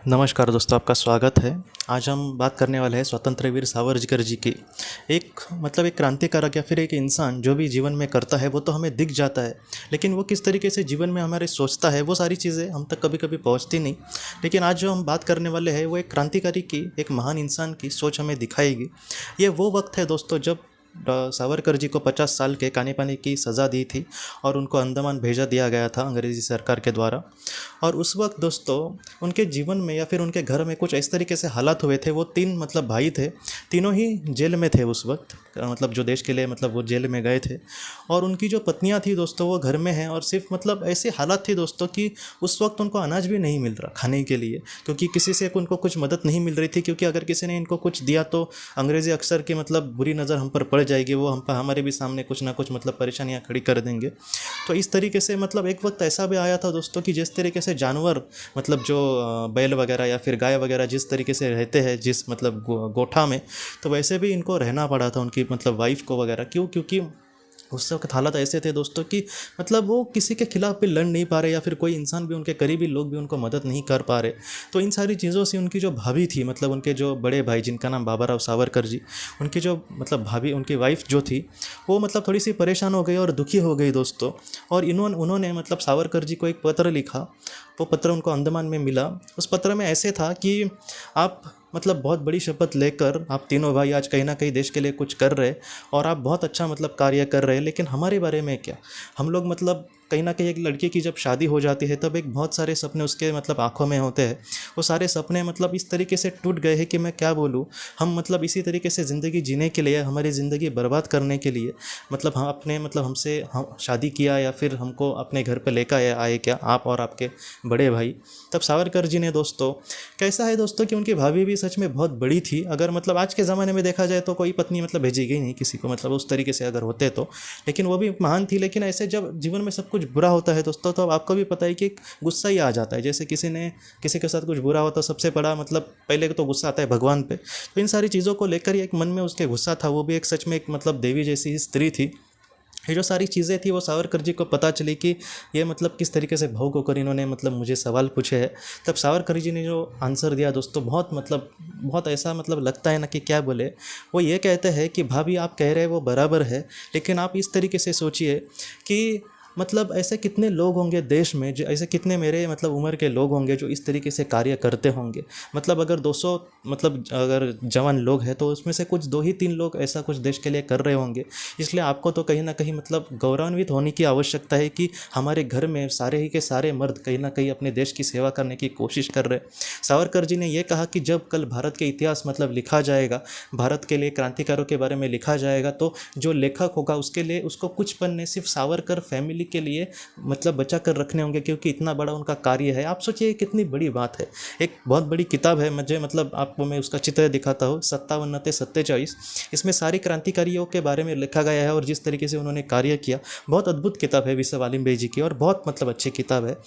नमस्कार दोस्तों, आपका स्वागत है। आज हम बात करने वाले हैं स्वतंत्र वीर सावरकर जी की। एक क्रांतिकारक या फिर एक इंसान जो भी जीवन में करता है वो तो हमें दिख जाता है, लेकिन वो किस तरीके से जीवन में हमारे सोचता है वो सारी चीज़ें हम तक कभी कभी पहुंचती नहीं। लेकिन आज जो हम बात करने वाले हैं वो एक क्रांतिकारी की, एक महान इंसान की सोच हमें दिखाएगी। ये वो वक्त है दोस्तों जब सावरकर जी को 50 साल के काने पानी की सज़ा दी थी और उनको अंडमान भेजा दिया गया था अंग्रेज़ी सरकार के द्वारा। और उस वक्त दोस्तों उनके जीवन में या फिर उनके घर में कुछ इस तरीके से हालात हुए थे। वो तीन भाई थे, तीनों ही जेल में थे उस वक्त, जो देश के लिए वो जेल में गए थे। और उनकी जो पत्नियां थी दोस्तों वो घर में हैं, और सिर्फ ऐसे हालात थे दोस्तों कि उस वक्त उनको अनाज भी नहीं मिल रहा खाने के लिए, क्योंकि किसी से उनको कुछ मदद नहीं मिल रही थी। क्योंकि अगर किसी ने इनको कुछ दिया तो अंग्रेज़ी अक्सर की बुरी नज़र हम पर पड़ जाएगी, वो हम पर हमारे भी सामने कुछ ना कुछ परेशानियां खड़ी कर देंगे। तो इस तरीके से एक वक्त ऐसा भी आया था दोस्तों कि जिस तरीके से जानवर जो बैल वगैरह या फिर गाय वगैरह जिस तरीके से रहते हैं जिस गोठा में, तो वैसे भी इनको रहना पड़ा था उनकी वाइफ को वगैरह। क्योंकि उस वक्त हालात ऐसे थे दोस्तों कि वो किसी के खिलाफ भी लड़ नहीं पा रहे, या फिर कोई इंसान भी, उनके करीबी लोग भी उनको मदद नहीं कर पा रहे। तो इन सारी चीज़ों से उनकी जो भाभी थी, उनके जो बड़े भाई जिनका नाम बाबा राव सावरकर जी, उनकी जो भाभी, उनकी वाइफ जो थी वो थोड़ी सी परेशान हो गई और दुखी हो गई दोस्तों। और उन्होंने सावरकर जी को एक पत्र लिखा। वो पत्र उनको अंडमान में मिला। उस पत्र में ऐसे था कि आप बहुत बड़ी शपथ लेकर आप तीनों भाई आज कहीं ना कहीं देश के लिए कुछ कर रहे, और आप बहुत अच्छा कार्य कर रहे हैं, लेकिन हमारे बारे में क्या? हम लोग कहीं ना कहीं एक लड़के की जब शादी हो जाती है तब एक बहुत सारे सपने उसके आंखों में होते हैं। वो सारे सपने इस तरीके से टूट गए हैं कि मैं क्या बोलूँ। हम इसी तरीके से ज़िंदगी जीने के लिए, हमारी ज़िंदगी बर्बाद करने के लिए हम अपने हमसे हम शादी किया, या फिर हमको अपने घर पे लेकर आए क्या आप और आपके बड़े भाई? तब सावरकर जी ने दोस्तों, कैसा है दोस्तों कि उनकी भाभी भी सच में बहुत बड़ी थी। अगर आज के ज़माने में देखा जाए तो कोई पत्नी भेजेगी नहीं किसी को, उस तरीके से अगर होते तो, लेकिन वो भी महान थी। लेकिन ऐसे जब जीवन में सब कुछ बुरा होता है दोस्तों, तो अब आपको भी पता है कि एक गुस्सा ही आ जाता है। जैसे किसी के साथ कुछ बुरा होता, सबसे बड़ा पहले तो गुस्सा आता है भगवान पे। तो इन सारी चीज़ों को लेकर ही एक मन में उसके गुस्सा था। वो भी एक सच में एक देवी जैसी ही स्त्री थी। ये जो सारी चीज़ें थी वो सावरकर जी को पता चली कि ये किस तरीके से भावुक होकर इन्होंने मुझे सवाल पूछे हैं। तब सावरकर जी ने जो आंसर दिया दोस्तों, बहुत ऐसा लगता है ना कि क्या बोले। वो ये कहते हैं कि भाभी आप कह रहे हैं वो बराबर है, लेकिन आप इस तरीके से सोचिए कि ऐसे कितने लोग होंगे देश में, जो ऐसे कितने मेरे उम्र के लोग होंगे जो इस तरीके से कार्य करते होंगे। अगर 200 अगर जवान लोग हैं तो उसमें से कुछ 2 ही 3 लोग ऐसा कुछ देश के लिए कर रहे होंगे। इसलिए आपको तो कहीं ना कहीं गौरवान्वित होने की आवश्यकता है कि हमारे घर में सारे ही के सारे मर्द कहीं ना कहीं अपने देश की सेवा करने की कोशिश कर रहे। सावरकर जी ने यह कहा कि जब कल भारत के इतिहास लिखा जाएगा, भारत के लिए क्रांतिकारों के बारे में लिखा जाएगा, तो जो लेखक होगा उसके लिए उसको कुछ पन्ने सिर्फ सावरकर फैमिली के लिए बचा कर रखने होंगे, क्योंकि इतना बड़ा उनका कार्य है। आप सोचिए कितनी बड़ी बात है। एक बहुत बड़ी किताब है, मुझे आपको मैं उसका चित्र दिखाता हूँ, 57 इसमें सारी क्रांतिकारियों के बारे में लिखा गया है और जिस तरीके से उन्होंने कार्य किया। बहुत अद्भुत किताब है विश्व वालिम जी की, और बहुत अच्छी किताब है।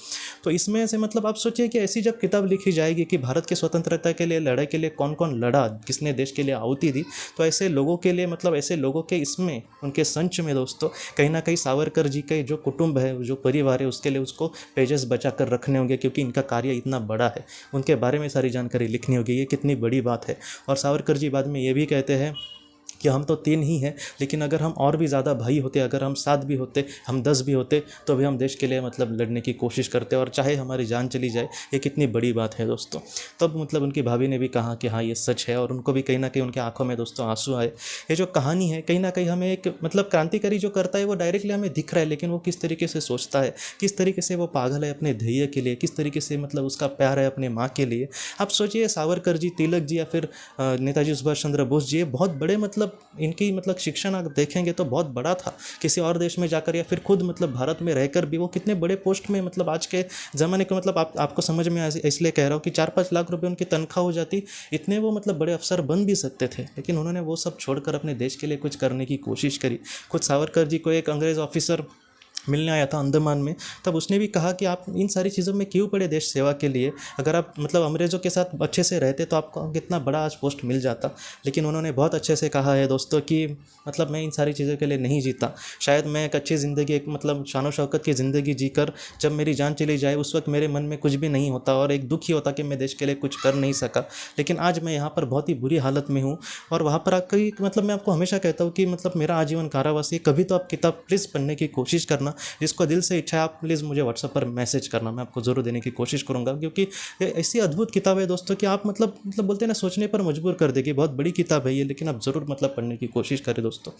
तो इसमें से आप सोचिए कि ऐसी जब किताब लिखी जाएगी कि भारत की स्वतंत्रता के लिए लड़ाई के लिए कौन कौन लड़ा, किसने देश के लिए आहुति दी, तो ऐसे लोगों के लिए ऐसे लोगों के इसमें, उनके संच में दोस्तों, कहीं ना कहीं सावरकर जी के जो कुटुंब है, जो परिवार है, उसके लिए उसको पेजेस बचा कर रखने होंगे, क्योंकि इनका कार्य इतना बड़ा है। उनके बारे में सारी जानकारी लिखनी होगी। ये कितनी बड़ी बात है। और सावरकर जी बाद में ये भी कहते हैं कि हम तो 3 ही हैं, लेकिन अगर हम और भी ज़्यादा भाई होते, अगर हम 7 भी होते, हम 10 भी होते, तो भी हम देश के लिए लड़ने की कोशिश करते, और चाहे हमारी जान चली जाए। ये कितनी बड़ी बात है दोस्तों। तब उनकी भाभी ने भी कहा कि हाँ ये सच है, और उनको भी कहीं ना कहीं उनके आंखों में दोस्तों आंसू आए। ये जो कहानी है कहीं ना कहीं हमें एक क्रांतिकारी जो करता है वो डायरेक्टली हमें दिख रहा है, लेकिन वो किस तरीके से सोचता है, किस तरीके से वो पागल है अपने ध्येय के लिए, किस तरीके से उसका प्यार है अपने माँ के लिए। आप सोचिए सावरकर जी, तिलक जी, या फिर नेताजी सुभाष चंद्र बोस जी, ये बहुत बड़े इनकी शिक्षण आप देखेंगे तो बहुत बड़ा था। किसी और देश में जाकर या फिर खुद भारत में रहकर भी वो कितने बड़े पोस्ट में, आज के ज़माने को आपको समझ में इसलिए कह रहा हूँ कि 4-5 लाख रुपए उनकी तनख्वाह हो जाती, इतने वो बड़े अफसर बन भी सकते थे। लेकिन उन्होंने वो सब छोड़कर अपने देश के लिए कुछ करने की कोशिश करी। खुद सावरकर जी को एक अंग्रेज़ ऑफिसर मिलने आया था अंडमान में, तब उसने भी कहा कि आप इन सारी चीज़ों में क्यों पड़े देश सेवा के लिए, अगर आप मतलब अंग्रेज़ों के साथ अच्छे से रहते तो आपको कितना बड़ा आज पोस्ट मिल जाता। लेकिन उन्होंने बहुत अच्छे से कहा है दोस्तों कि मतलब मैं इन सारी चीज़ों के लिए नहीं जीता, शायद मैं एक अच्छी ज़िंदगी, एक मतलब शान शौकत की ज़िंदगी जीकर जब मेरी जान चली जाए उस वक्त मेरे मन में कुछ भी नहीं होता और एक दुख ही होता कि मैं देश के लिए कुछ कर नहीं सका। लेकिन आज मैं यहाँ पर बहुत ही बुरी हालत में हूँ और वहाँ पर आकर मतलब मैं आपको हमेशा कहता हूँ कि मतलब मेरा आजीवन कारावास है, कभी तो आप किताब प्लीज़ पढ़ने की कोशिश करना। जिसको दिल से इच्छा है आप प्लीज़ मुझे व्हाट्सएप पर मैसेज करना, मैं आपको ज़रूर देने की कोशिश करूँगा, क्योंकि ये ऐसी अद्भुत किताब है दोस्तों कि आप मतलब बोलते हैं ना, सोचने पर मजबूर कर देगी। बहुत बड़ी किताब है ये, लेकिन आप ज़रूर मतलब पढ़ने की कोशिश करें दोस्तों।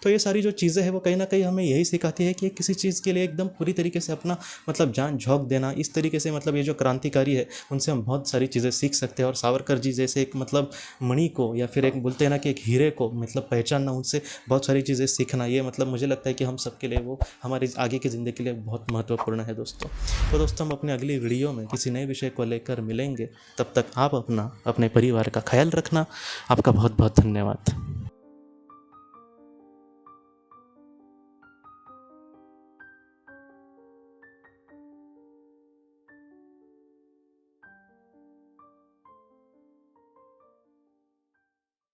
तो ये सारी जो चीज़ें हैं वो कहीं ना कहीं हमें यही सिखाती है कि किसी चीज़ के लिए एकदम पूरी तरीके से अपना मतलब जान झोंक देना, इस तरीके से मतलब ये जो क्रांतिकारी है उनसे हम बहुत सारी चीज़ें सीख सकते हैं। और सावरकर जी जैसे एक मतलब मणि को या फिर एक बोलते हैं ना कि एक हीरे को मतलब पहचानना, उनसे बहुत सारी चीज़ें सीखना, ये मतलब मुझे लगता है कि हम सबके लिए वो हमारी आगे की ज़िंदगी के लिए बहुत महत्वपूर्ण है दोस्तों। तो दोस्तों हम अपने अगली वीडियो में किसी नए विषय को लेकर मिलेंगे, तब तक आप अपना अपने परिवार का ख्याल रखना। आपका बहुत बहुत धन्यवाद।